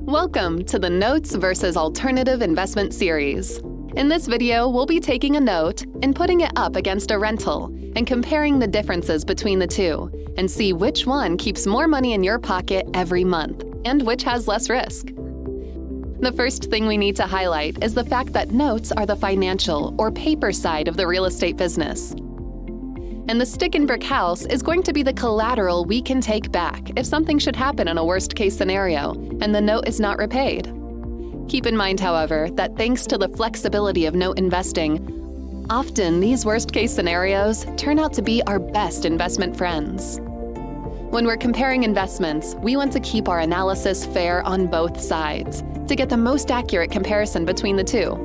Welcome to the Notes versus Alternative Investment series. In this video, we'll be taking a note and putting it up against a rental and comparing the differences between the two and see which one keeps more money in your pocket every month and which has less risk. The first thing we need to highlight is the fact that notes are the financial or paper side of the real estate business. And the stick and brick house is going to be the collateral we can take back if something should happen in a worst-case scenario and the note is not repaid. Keep in mind, however, that thanks to the flexibility of note investing, often these worst-case scenarios turn out to be our best investment friends. When we're comparing investments, we want to keep our analysis fair on both sides to get the most accurate comparison between the two.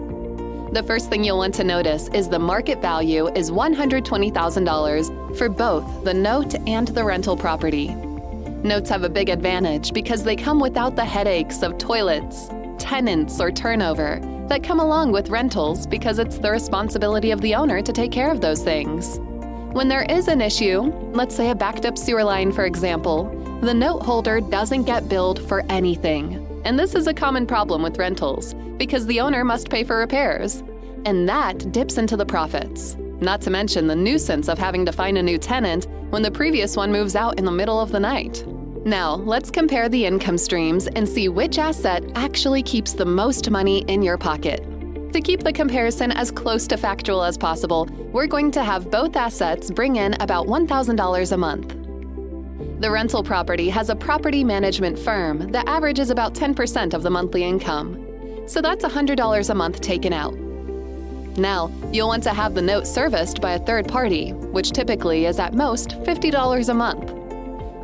The first thing you'll want to notice is the market value is $120,000 for both the note and the rental property. Notes have a big advantage because they come without the headaches of toilets, tenants, or turnover that come along with rentals because it's the responsibility of the owner to take care of those things. When there is an issue, let's say a backed up sewer line for example, the note holder doesn't get billed for anything. And this is a common problem with rentals because the owner must pay for repairs. And that dips into the profits. Not to mention the nuisance of having to find a new tenant when the previous one moves out in the middle of the night. Now, let's compare the income streams and see which asset actually keeps the most money in your pocket. To keep the comparison as close to factual as possible, we're going to have both assets bring in about $1,000 a month. The rental property has a property management firm that averages about 10% of the monthly income. So that's $100 a month taken out. Now, you'll want to have the note serviced by a third party, which typically is at most $50 a month.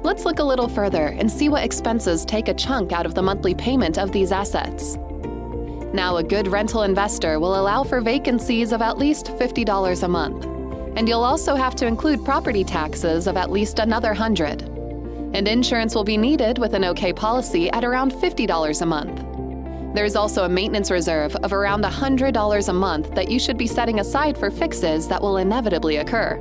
Let's look a little further and see what expenses take a chunk out of the monthly payment of these assets. Now, a good rental investor will allow for vacancies of at least $50 a month. And you'll also have to include property taxes of at least another $100. And insurance will be needed with an OK policy at around $50 a month. There's also a maintenance reserve of around $100 a month that you should be setting aside for fixes that will inevitably occur.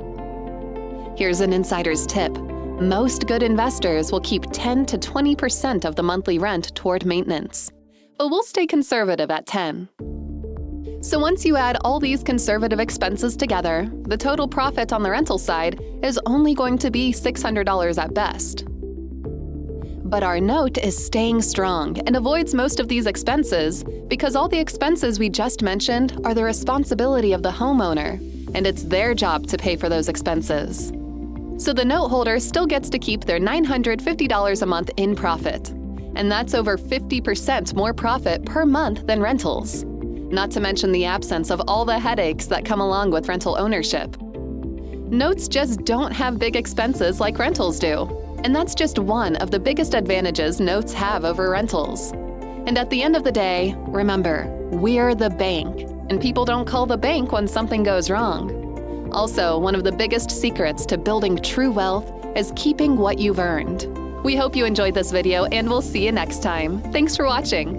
Here's an insider's tip. Most good investors will keep 10 to 20% of the monthly rent toward maintenance, but we'll stay conservative at 10. So once you add all these conservative expenses together, the total profit on the rental side is only going to be $600 at best. But our note is staying strong and avoids most of these expenses because all the expenses we just mentioned are the responsibility of the homeowner, and it's their job to pay for those expenses. So the note holder still gets to keep their $950 a month in profit, and that's over 50% more profit per month than rentals. Not to mention the absence of all the headaches that come along with rental ownership. Notes just don't have big expenses like rentals do. And that's just one of the biggest advantages notes have over rentals. And at the end of the day, remember, we're the bank, and people don't call the bank when something goes wrong. Also, one of the biggest secrets to building true wealth is keeping what you've earned. We hope you enjoyed this video, and we'll see you next time. Thanks for watching.